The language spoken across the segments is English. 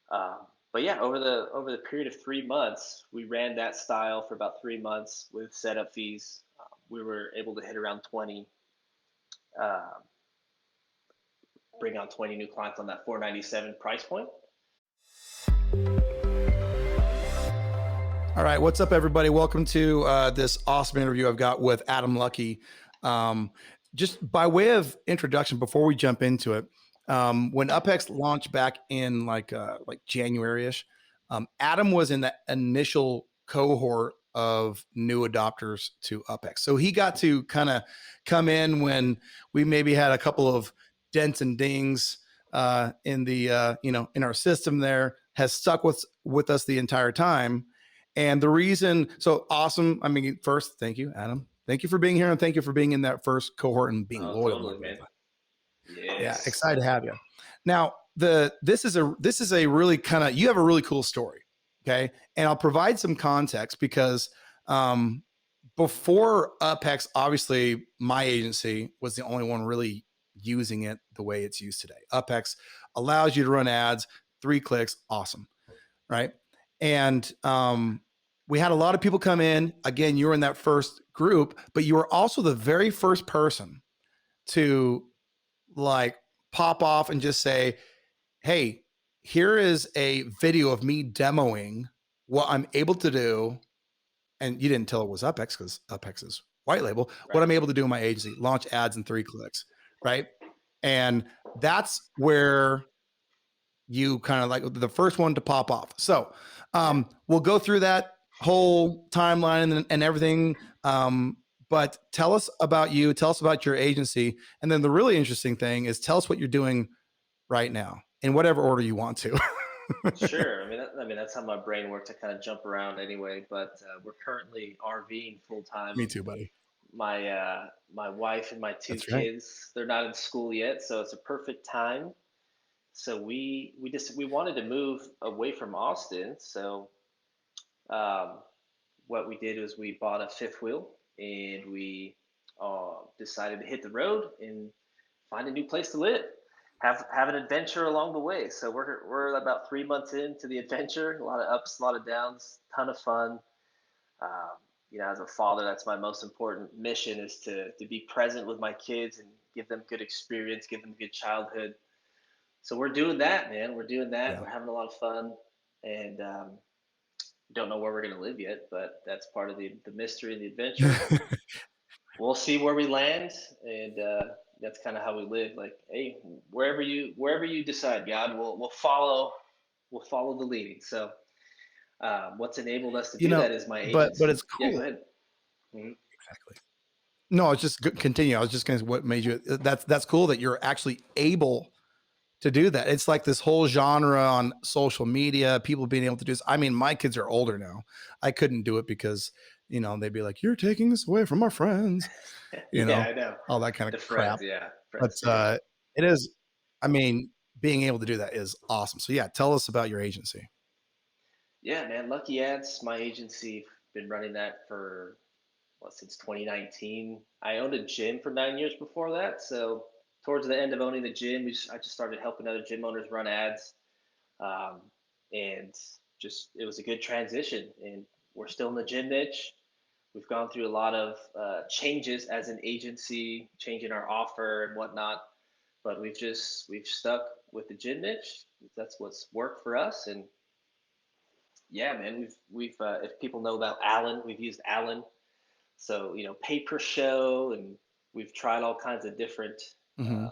But yeah, over the period of 3 months, we ran that style for about 3 months with setup fees. We were able to hit around 20, uh, bring on 20 new clients on that 497 price point. All right, what's up, everybody? Welcome to this awesome interview I've got with Adam Luckey. Just by way of introduction, before we jump into it, when UpHex launched back in like January-ish, Adam was in the initial cohort of new adopters to UpHex. So he got to kind of come in when we maybe had a couple of dents and dings in the in our system. There has stuck with us the entire time. And the reason, so awesome. I mean, first, thank you, Adam. Thank you for being here, and thank you for being in that first cohort and being Oh, loyal totally, like man. that. Yeah, Yes. excited to have you. Now, this is a really kind of, you have a really cool story, okay? And I'll provide some context because before UpHex, obviously my agency was the only one really using it the way it's used today. UpHex allows you to run ads, 3 clicks, awesome, right? And we had a lot of people come in. Again, you were in that first group, but you were also the very first person to like pop off and just say, hey, here is a video of me demoing what I'm able to do. And you didn't tell it was UpHex because UpHex is white label. What Right. I'm able to do in my agency, launch ads in 3 clicks, right? And that's where you kind of like the first one to pop off. So Yeah. we'll go through that whole timeline and everything. But tell us about you, tell us about your agency. And then the really interesting thing is tell us what you're doing right now in whatever order you want to. Sure. I mean that's how my brain works. I kind of jump around anyway. But we're currently RVing full Me time. too, buddy. My wife and my two That's right. kids, they're not in school yet, so it's a perfect time. So we wanted to move away from Austin. So um, what we did was we bought a fifth wheel and we decided to hit the road and find a new place to live. Have an adventure along the way. So we're about 3 months into the adventure. A lot of ups, a lot of downs, ton of fun. Um, as a father, that's my most important mission is to be present with my kids and give them good experience, give them a good childhood. So we're doing that, man. We're doing that. Yeah. We're having a lot of fun, and don't know where we're gonna live yet, but that's part of the mystery and the adventure. We'll see where we land, and that's kind of how we live. Like, hey, wherever you decide, God, we'll follow the leading. So, what's enabled us to do that is my but agency. it's Yeah, go cool. ahead. Mhm. Exactly. No, I was just continue. I was just going to what made you that's cool that you're actually able to do that. It's like this whole genre on social media, people being able to do this. I mean, my kids are older now. I couldn't do it because, they'd be like, you're taking us away from our friends, Yeah, I know. all that kind of The crap. friends, yeah, But friends stay. it is, I mean, being able to do that is awesome. So yeah, tell us about your agency. Yeah, man. Lucky Ads, my agency, been running that for since 2019. I owned a gym for 9 years before that. So towards the end of owning the gym, I just started helping other gym owners run ads, um, and just it was a good transition. And we're still in the gym niche. We've gone through a lot of changes as an agency, changing our offer and whatnot. But we've stuck with the gym niche. That's what's worked for us, and yeah, man, we've if people know about Allen, we've used Allen. So pay per show, and we've tried all kinds of different Hmm. um,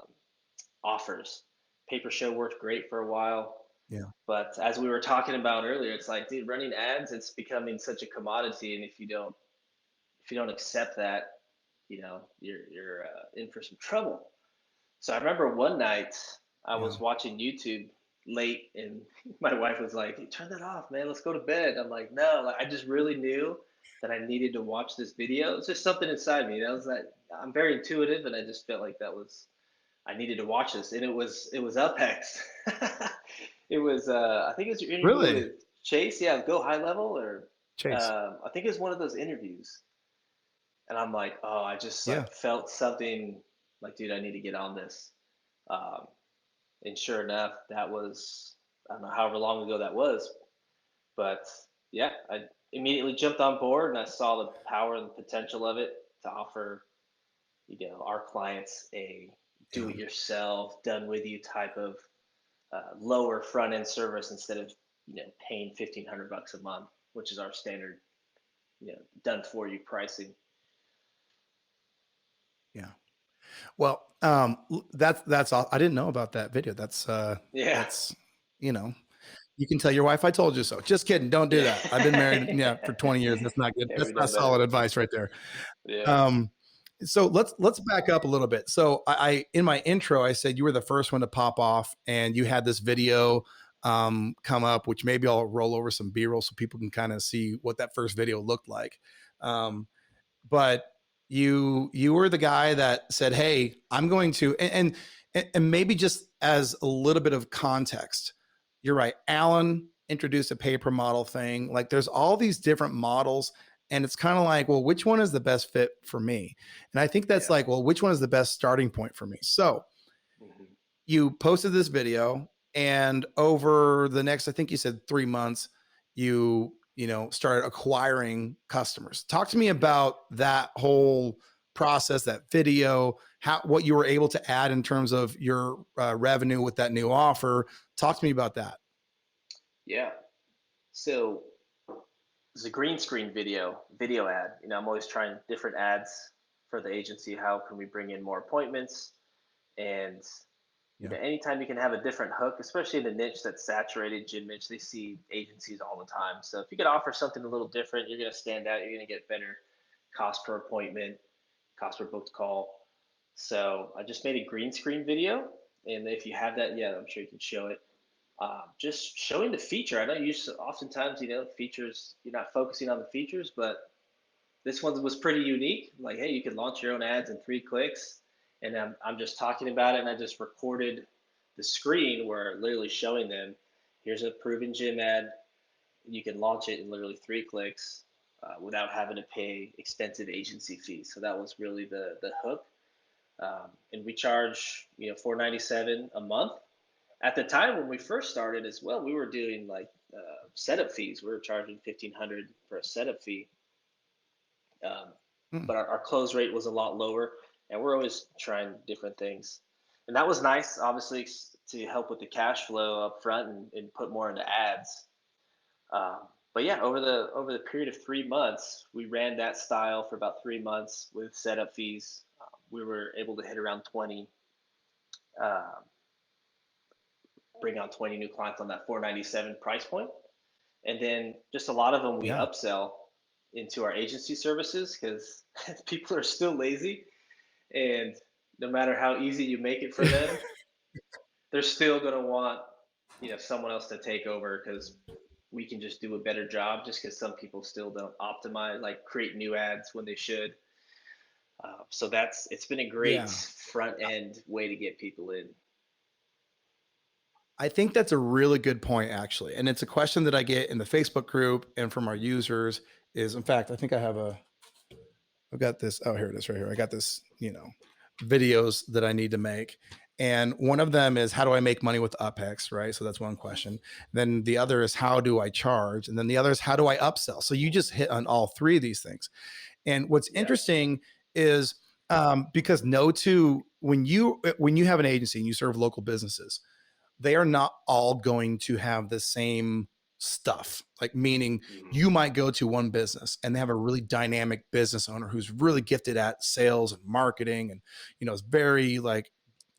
offers. Pay per show worked great for a while, Yeah. but as we were talking about earlier, it's like, dude, running ads, it's becoming such a commodity, and if you don't accept that, you're in for some trouble. So I remember one night I Yeah. was watching YouTube late, and my wife was like, hey, "Turn that off, man. Let's go to bed." I'm like, "No." Like, I just really knew that I needed to watch this video. It's just something inside me. That was that I'm very intuitive, and I just felt like that was I needed to watch this, and it was UpHex. It was I think it was your interview Really? with Chase. Yeah, Go High Level, or Chase. I think it was one of those interviews, and I'm like, oh, I just Yeah. like felt something like, dude, I need to get on this. Um, and sure enough, that was I don't know however long ago that was, but yeah, I immediately jumped on board and I saw the power and the potential of it to offer, our clients a Yeah. do-it-yourself, done-with-you type of lower front-end service instead of paying $1,500 a month, which is our standard done-for-you pricing. Yeah. Well, that's all. I didn't know about that video. Yeah, That's, you know, you can tell your wife I told you so. Just kidding. Don't do yeah. that. I've been married, yeah, for 20 years. That's not good. Yeah, That's we not know better. solid advice right there. Yeah, Um, so let's back up a little bit. So I in my intro I said you were the first one to pop off, and you had this video come up, which maybe I'll roll over some B-roll so people can kind of see what that first video looked like. Um, but you were the guy that said, "Hey, I'm going to," and maybe just as a little bit of context, you're right. Alan introduced a pay per model thing. Like, there's all these different models, and it's kind of like, well, which one is the best fit for me? And I think that's yeah. like, well, which one is the best starting point for me? So Hmm. you posted this video, and over the next, I think you said 3 months, started acquiring customers. Talk to me Yeah, about that whole process, that video, how, what you were able to add in terms of your revenue with that new offer. Talk to me about that. yeah. So it's a green screen video ad. I'm always trying different ads for the agency. How can we bring in more appointments? And Yeah. anytime you can have a different hook, especially in a niche that's saturated, gym niche, they see agencies all the time. So if you could offer something a little different, you're going to stand out. You're going to get better cost per appointment, cost per booked call. So I just made a green screen video, and if you have that, yeah, I'm sure you can show it. Just showing the feature. I know you oftentimes, features, you're not focusing on the features, but this one was pretty unique. Like, hey, you can launch your own ads in 3 clicks. And I'm just talking about it, and I just recorded the screen where literally showing them, here's a proven gym ad. You can launch it in literally 3 clicks without having to pay expensive agency fees. So that was really the hook. And we charge, 497 a month. At the time when we first started as well, we were doing like setup fees. We were charging 1,500 for a setup fee, um, Hmm. but our close rate was a lot lower, and we're always trying different things. And that was nice, obviously, to help with the cash flow up front and put more into ads. But yeah, over the period of 3 months, we ran that style for about 3 months with setup fees. We were able to hit around 20, uh, bring on 20 new clients on that 497 price point. And then just a lot of them we Yeah. upsell into our agency services because people are still lazy, and no matter how easy you make it for them, they're still going to want someone else to take over because we can just do a better job, just because some people still don't optimize, like create new ads when they should. So it's been a great Yeah. front end way to get people in. I think that's a really good point, actually. And it's a question that I get in the Facebook group and from our users is, in fact, I think I've got this. Oh, here it is right here. I got this, videos that I need to make. And one of them is, how do I make money with UpHex? Right. So that's one question. Then the other is, how do I charge? And then the other is, how do I upsell? So you just hit on all three of these things. And what's Yeah. interesting is, because no two, when you have an agency and you serve local businesses, they are not all going to have the same stuff. Like, meaning Mhm. you might go to one business and they have a really dynamic business owner who's really gifted at sales and marketing, and is very like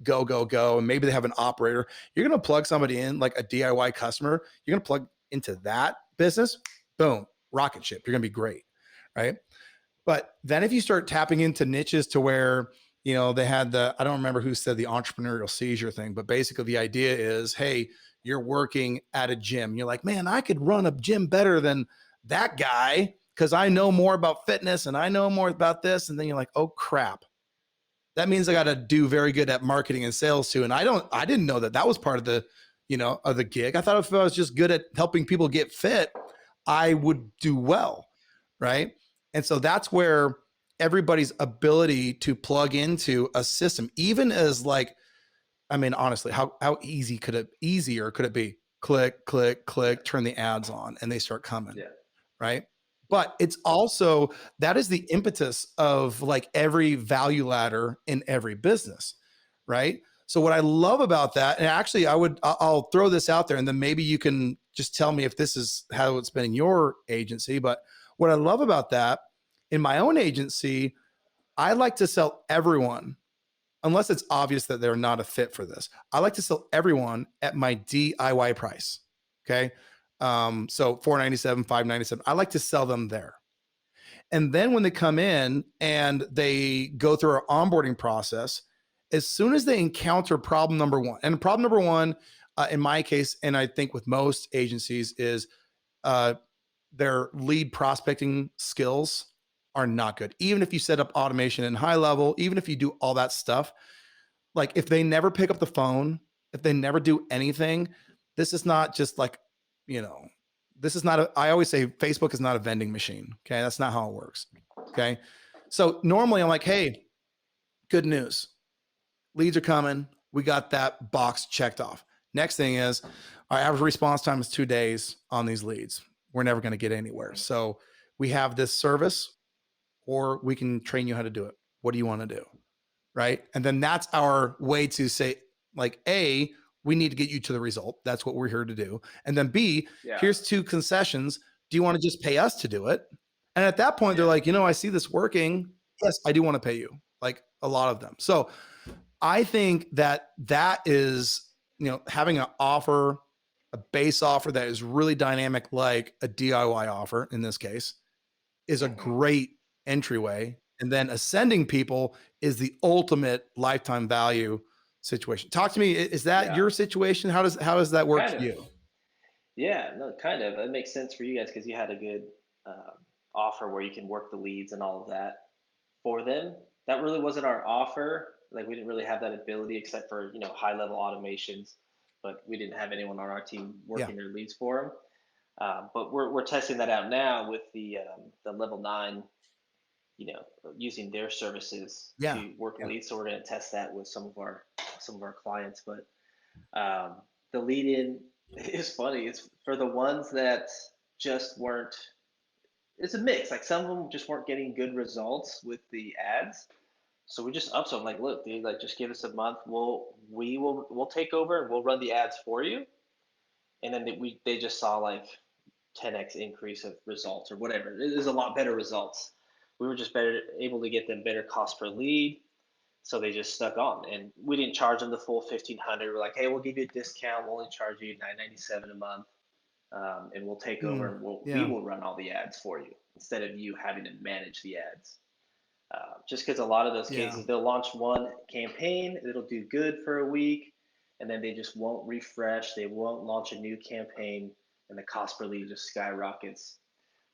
go go go, and maybe they have an operator. You're going to plug somebody in, like a DIY customer, you're going to plug into that business, boom, rocket ship, you're going to be great, right? But then if you start tapping into niches to where, they had I don't remember who said the entrepreneurial seizure thing, but basically the idea is, hey, you're working at a gym. You're like, man, I could run a gym better than that guy because I know more about fitness and I know more about this. And then you're like, oh crap. That means I got to do very good at marketing and sales too. And I didn't know that that was part of of the gig. I thought if I was just good at helping people get fit, I would do well. Right. And so that's where everybody's ability to plug into a system, even as like, I mean, honestly, how easier could it be? click, click, Yeah. click, turn the ads on, and they start coming, Yeah. right? But it's also that is the impetus of like every value ladder in every business, right? So what I love about that, and actually I'll throw this out there, and then maybe you can just tell me if this is how it's been in your agency. But what I love about that in my own agency, I like to sell everyone, unless it's obvious that they're not a fit for this. I like to sell everyone at my DIY price. Okay. So 497, 597. I like to sell them there. And then when they come in and they go through our onboarding process, as soon as they encounter problem number one, and problem number one, in my case, and I think with most agencies, is uh, their lead prospecting skills are not good. Even if you set up automation in high level, even if you do all that stuff, like if they never pick up the phone, if they never do anything, this is not just like, you know, this is not a, I always say Facebook is not a vending machine. Okay. That's not how it works. Okay. So normally I'm like, hey, good news. Leads are coming. We got that box checked off. Next thing is our average response time is 2 days on these leads. We're never going to get anywhere. So we have this service, or we can train you how to do it. What do you want to do? Right. And then that's our way to say, like, A, we need to get you to the result. That's what we're here to do. And then B, Yeah. here's two concessions. Do you want to just pay us to do it? And at that point, they're Yeah. like, I see this working. Yes, I do want to pay you, like a lot of them. So I think that that is, having an offer, a base offer that is really dynamic, like a DIY offer in this case, is a Hmm. great entryway. And then ascending people is the ultimate lifetime value situation. Talk to me. Is that Yeah. your situation? How does that work Kind for of. you? Yeah. No, kind of. It makes sense for you guys because you had a good offer where you can work the leads and all of that for them. That really wasn't our offer. Like we didn't really have that ability except for high level automations, but we didn't have anyone on our team Yeah. working their leads for them. But we're testing that out now with the level 9, using their services Yeah. to work Yeah. leads. So we're going to test that with some of our clients. But the lead in is funny. It's for the ones that just weren't. It's a mix. Like some of them just weren't getting good results with the ads. So we just upsell them. Like, look, dude, like just give us a month. We'll take over and we'll run the ads for you. And then they just saw like 10x increase of results or whatever. It is a lot better results. We were just better able to get them better cost per lead, so they just stuck on. And we didn't charge them the full 1,500. We're like, hey, we'll give you a discount. We'll only charge you 997 a month, and we'll take over Mm, and we yeah. will run all the ads for you instead of you having to manage the ads. Just because a lot of those Yeah. cases, they'll launch one campaign, it'll do good for a week, and then they just won't refresh. They won't launch a new campaign, and the cost per lead just skyrockets.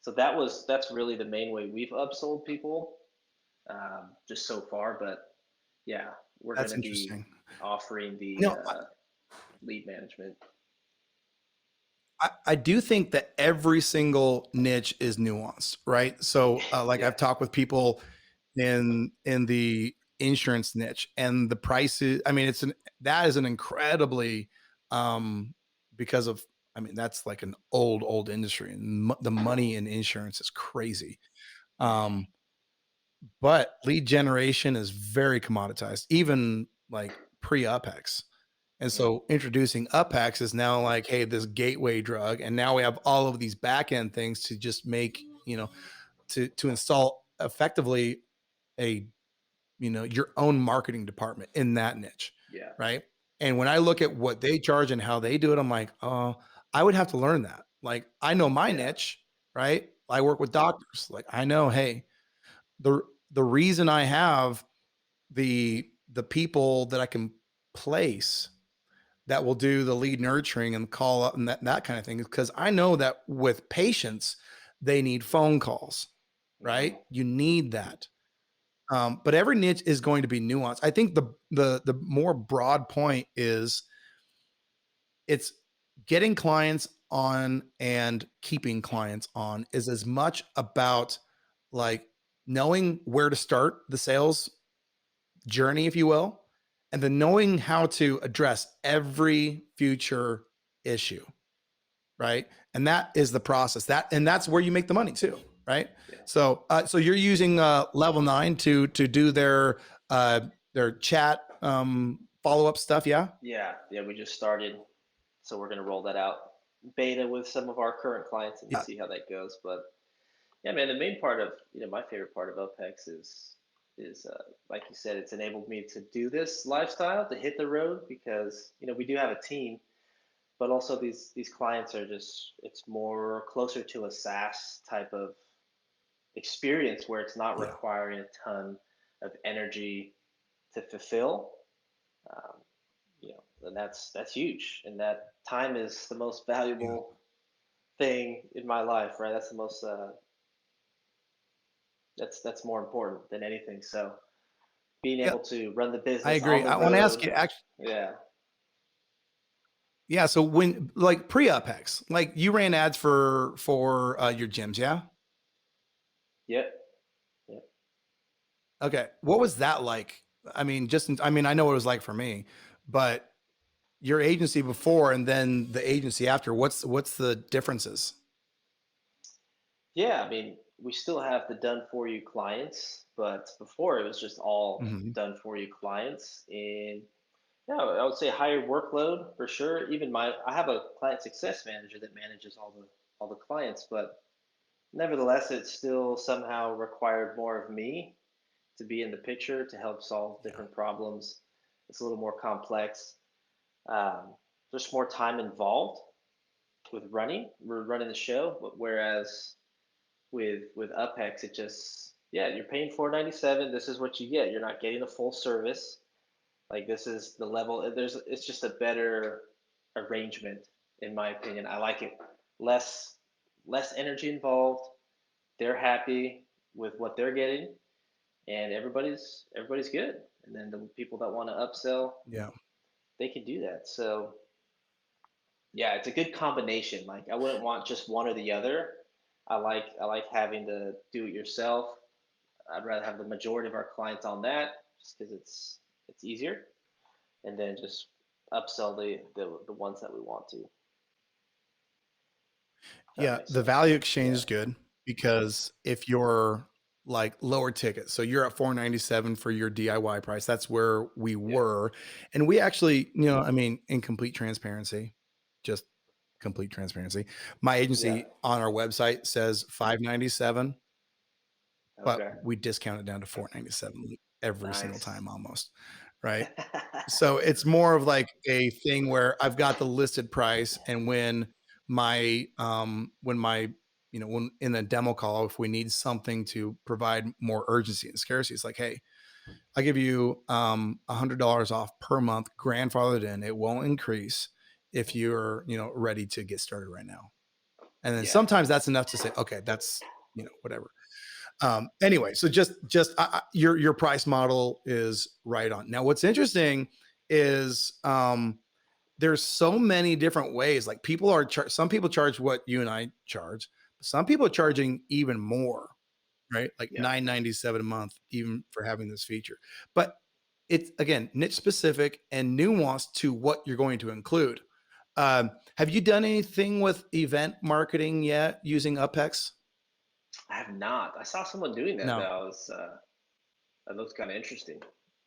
So that's really the main way we've upsold people, just so far. But yeah, we're going That's to be interesting. offering You the know, lead management. I do think that every single niche is nuanced, right? So, like Yeah, I've talked with people in the insurance niche, and the prices. I mean, that is an incredibly, um, because of. I mean, that's like an old industry, and the money in insurance is crazy. Um, but lead generation is very commoditized, even like pre UpHex. And mm, so introducing UpHex is now like, hey, this gateway drug, and now we have all of these back end things to just make, to install effectively a, your own marketing department in that niche, yeah, right? And when I look at what they charge and how they do it, I'm like, oh, I would have to learn that. Like, I know my yeah, niche, right? I work with doctors. Like, I know, hey, the the reason I have the people that I can place that will do the lead nurturing and call up and that kind of thing, because I know that with patients, they need phone calls, hmm, right? You need that. But every niche is going to be nuanced. I think the more broad point is it's getting clients on and keeping clients on is as much about like knowing where to start the sales journey, if you will, and then knowing how to address every future issue. right? And that is the process. And that's where you make the money too, right? Yeah. So you're using Level 9 to do their chat follow up stuff, yeah? Yeah. Yeah. We just started, so we're going to roll that out beta with some of our current clients and Yeah, see how that goes. But yeah, man, the main part of, my favorite part of Opex is like you said, it's enabled me to do this lifestyle, to hit the road, because we do have a team, but also these clients are just, it's more closer to a SaaS type of experience where it's not yeah, requiring a ton of energy to fulfill. Um, and that's huge, and that time is the most yeah, valuable thing in my life, right? That's the most that's more important than anything. So being yeah. able to run the I business on agree. the I want to ask road, you actually. yeah, Yeah. So when like pre UpHex, like you ran ads for your gyms, yeah? yep, yep. Okay. What was that like? I mean, I mean, I know what it was like for me, but your agency before and then the agency after, what's the differences? Yeah, I mean, we still have the done for you clients, but before it was just all Hmm. done for you clients. And yeah, I would say higher workload for sure. Even I have a client success manager that manages all the clients, but nevertheless, it still somehow required more of me to be in the picture to help solve Yeah. different problems. It's a little more complex. Um, there's more time involved with running. We're running the show, whereas with UpHex, it just, yeah, you're paying 497. This is what you get. You're not getting a full service. Like, this is the level. It's just a better arrangement, in my opinion. I like it. Less less energy involved. They're happy with what they're getting, and everybody's good. And then the people that want to upsell, Yeah. they can do that. So yeah, it's a good combination. Like, I wouldn't want just one or the other. I like having to do it yourself. I'd rather have the majority of our clients on that, just because it's easier, and then just upsell the ones that we want to. If that Yeah, makes the value sense. exchange Yeah. is good because if you're like lower ticket, so you're at 497 for your DIY price. That's where we Yep. were. And we actually, I mean, in complete transparency, just complete transparency. My Yeah. agency on our website says 597, but Okay. we discount it down to 497 every single Nice. time almost. Right. So it's more of like a thing where I've got the listed price, and when my when in a demo call, if we need something to provide more urgency and scarcity, it's like, hey, I'll give you $100 off per month, grandfathered in. It won't increase if you're ready to get started right now. And then Yeah. sometimes that's enough to say, okay, that's whatever. Anyway, so just your price model is right on. Now, what's interesting is there's so many different ways. Like some people charge what you and I charge. Some people are charging even more, right? Like Yeah. 997 a month, even for having this feature. But it's again niche specific and nuanced to what you're going to include. Have you done anything with event marketing yet using UpHex? I have not. I saw someone doing that though. No, That looks kind of interesting.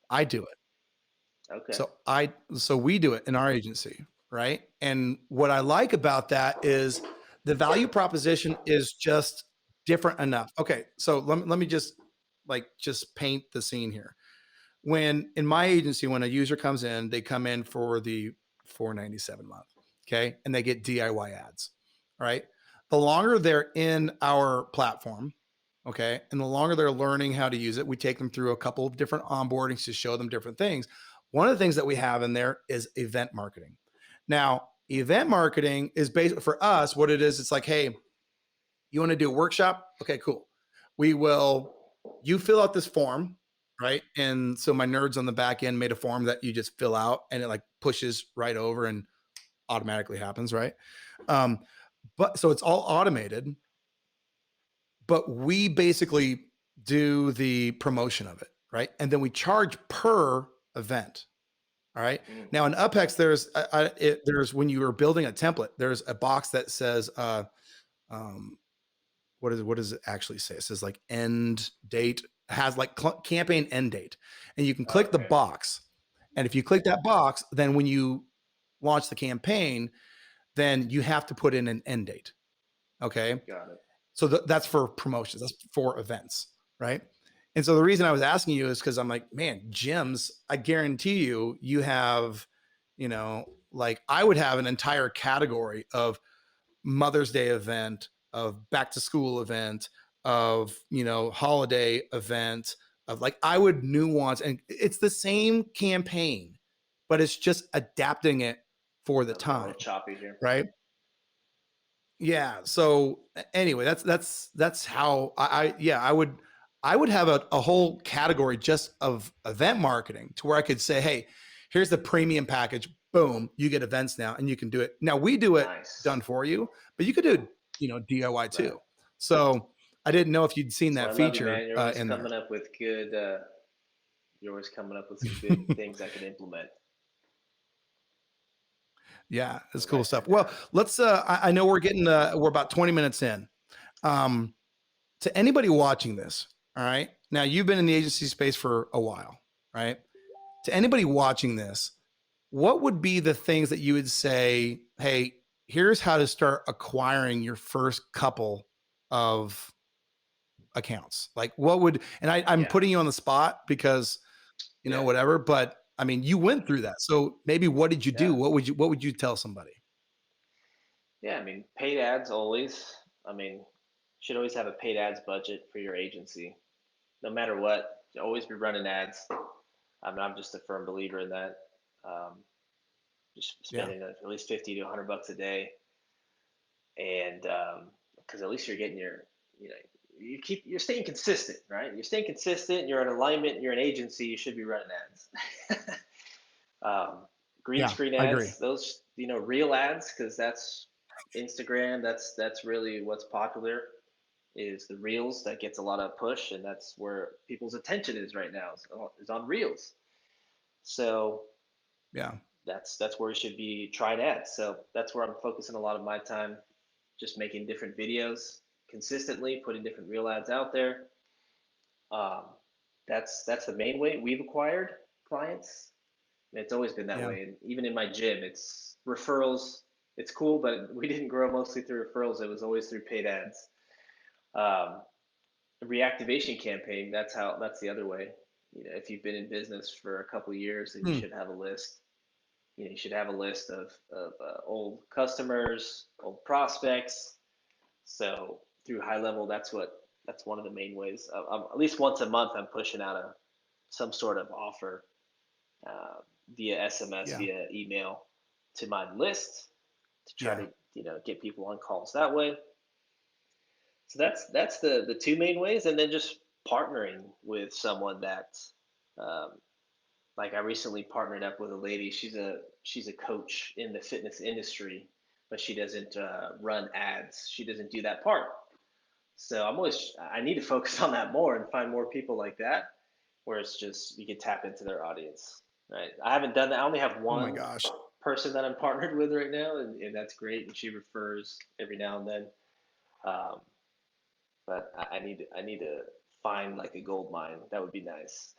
I do it. Okay. So we do it in our agency, right? And what I like about that is the value proposition is just different enough. Okay, so let me just paint the scene here. When in my agency, when a user comes in, they come in for the 497 month, okay, and they get DIY ads, right? The longer they're in our platform, okay, and the longer they're learning how to use it, we take them through a couple of different onboardings to show them different things. One of the things that we have in there is event marketing. Now, event marketing is based for us. What it is, it's like, hey, you want to do a workshop? Okay, cool. We will, you fill out this form, right? And so my nerds on the back end made a form that you just fill out and it like pushes right over and automatically happens, right? Um, but so it's all automated, but we basically do the promotion of it, right? And then we charge per event. All right. Mm, Now in UpHex, there's when you are building a template, there's a box that says um, what does it actually say? It says like end date, has like campaign end date, and you can click the okay, box. And if you click that box, then when you launch the campaign, then you have to put in an end date. Okay. got it. So that's for promotions, that's for events, right? And so the reason I was asking you is because I'm like, man, gyms, I guarantee you, you have, like I would have an entire category of Mother's Day event, of back to school event, of, holiday event, of like, I would nuance, and it's the same campaign, but it's just adapting it for the Sounds a little time, choppy here. right? Yeah. So anyway, that's how yeah, I would have a whole category just of event marketing to where I could say, hey, here's the premium package. Boom, you get events now, and you can do it. Now we do it Nice. done for you, but you could do it, DIY Right. too. So I didn't know if you'd seen So I that love you, feature man. You're always in there. coming up with good. You're always coming up with some good things I could implement. Yeah, it's I'll cool write stuff. that Well, down. let's. I know we're about 20 minutes in. Um, to anybody watching this, all right. Now you've been in the agency space for a while, right? To anybody watching this, what would be the things that you would say, hey, here's how to start acquiring your first couple of accounts? Like what would, and I'm Yeah. putting you on the spot because, Yeah. whatever, but I mean, you went through that. So maybe what did you do? Yeah. What would you tell somebody? Yeah. I mean, paid ads always. I mean, you should always have a paid ads budget for your agency. No matter what, you always be running ads. I mean, I'm just a firm believer in that. Um, just Yeah. spending at least 50 to 100 bucks a day, and because at least you're getting you know, you're staying consistent, right? You're staying consistent. You're in alignment. You're an agency. You should be running ads. um, green Yeah. screen I agree. ads, those real ads, because that's Instagram. That's really what's popular is the reels that gets a lot of push, and that's where people's attention is right now is on reels. So Yeah. that's where you should be trying ads. So that's where I'm focusing a lot of my time, just making different videos consistently, putting different reel ads out there. Um, that's the main way we've acquired clients. And it's always been that Yeah. way, and even in my gym, it's referrals. It's cool, but we didn't grow mostly through referrals. It was always through paid ads. Um, reactivation campaign, that's the other way. If you've been in business for a couple of years, then you Hmm. should have a list. You should have a list of old customers, old prospects. So through high level, that's one of the main ways. At least once a month, I'm pushing out some sort of offer uh, via SMS, Yeah. via email to my list to try Yeah. to get people on calls that way. So that's the two main ways, and then just partnering with someone that, um, like I recently partnered up with a lady. She's a coach in the fitness industry, but she doesn't run ads. She doesn't do that part. So I need to focus on that more and find more people like that, where it's just you can tap into their audience. Right? I haven't done that. I only have Oh my one gosh. person that I'm partnered with right now, and that's great. And she refers every now and then. Um, but I need to find like a gold mine. That would be nice.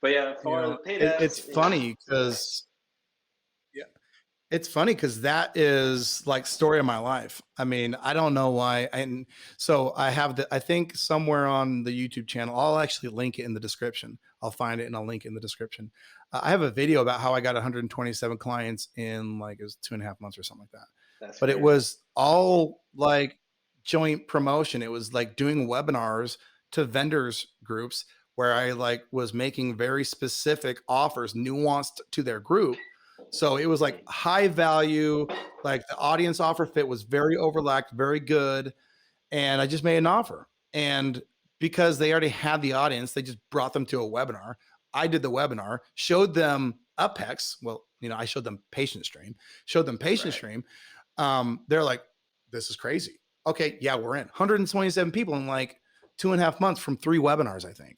But yeah, for paid It's ads, funny because it's funny because that is like story of my life. I mean, I don't know why. And so I think somewhere on the YouTube channel, I'll actually link it in the description. I'll find it and I'll link it in the description. I have a video about how I got 127 clients in like it was 2.5 months or something like that. that's But it crazy. was all like joint promotion. It was like doing webinars to vendors groups where I like was making very specific offers nuanced to their group, so it was like Mm, high value, like the audience offer fit was very overlapped, very good. And I just made an offer. And because they already had the audience, they just brought them to a webinar. I did the webinar, showed them UpHex. Well, I showed them Patient Stream, showed them Patient right. Stream. They're like, this is crazy. Okay, yeah, we're in 127 people in like 2.5 months from 3 webinars, I think.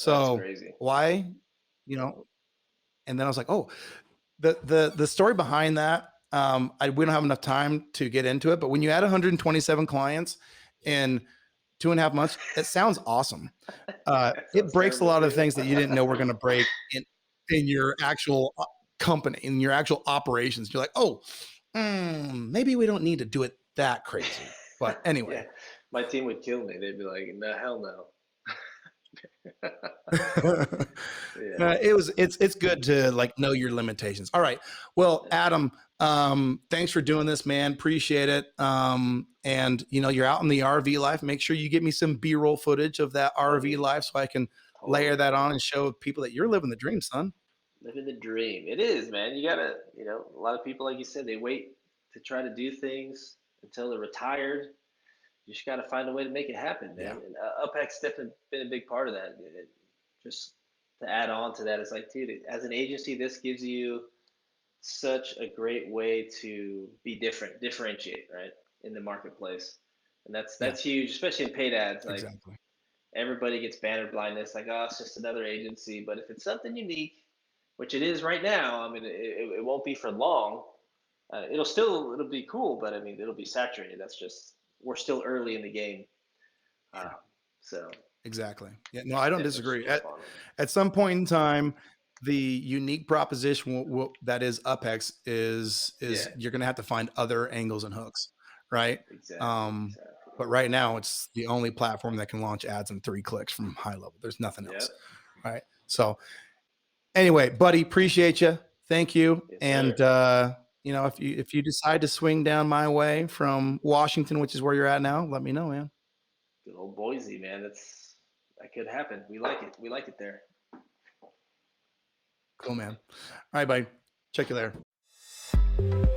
That's So crazy. why? You know, And then I was like, oh, the story behind that, we don't have enough time to get into it, but when you add 127 clients in 2.5 months, it sounds awesome. That It sounds breaks a terrible lot of too. things that you didn't know were going to break in your actual company, in your actual operations. You're like, oh, maybe we don't need to do it that crazy. But Yeah, anyway, my team would kill me. They'd be like, "No, hell no." Yeah, it's good to like know your limitations. All right. Well, yeah, Adam, thanks for doing this, man. Appreciate it. And you're out in the RV life. Make sure you get me some B-roll footage of that oh RV yeah, life so I can layer totally, that man. on and show people that you're living the dream, son. Living the dream. It is, man. You gotta, a lot of people, like you said, they wait to try to do things until they're retired. You just gotta find a way to make it happen, Yeah. man. And UpHex definitely been a big part of that. Just to add on to that, it's like, dude, as an agency, this gives you such a great way to be different, differentiate, right, in the marketplace. And that's Yeah. that's huge, especially in paid ads. Like Exactly. everybody gets banner blindness, like, oh, it's just another agency. But if it's something unique, which it is right now, I mean, it won't be for long. It'll be cool, but I mean, it'll be saturated. That's just we're still early in the game, Yeah. um, so Exactly. Yeah. No, I don't definitely should disagree. jump on them. At some point in time, the unique proposition that is UpEx is Yeah, you're going to have to find other angles and hooks, right? exactly, Um, exactly. but right now, it's the only platform that can launch ads in 3 clicks from high level. There's nothing else, Yep. right? So anyway, buddy, appreciate you. Thank you. Yes, And sir. if you decide to swing down my way from Washington, which is where you're at now, let me know, man. Good old Boise, man. That could happen. We like it. We like it there. Cool, man. All right, buddy. Check you later.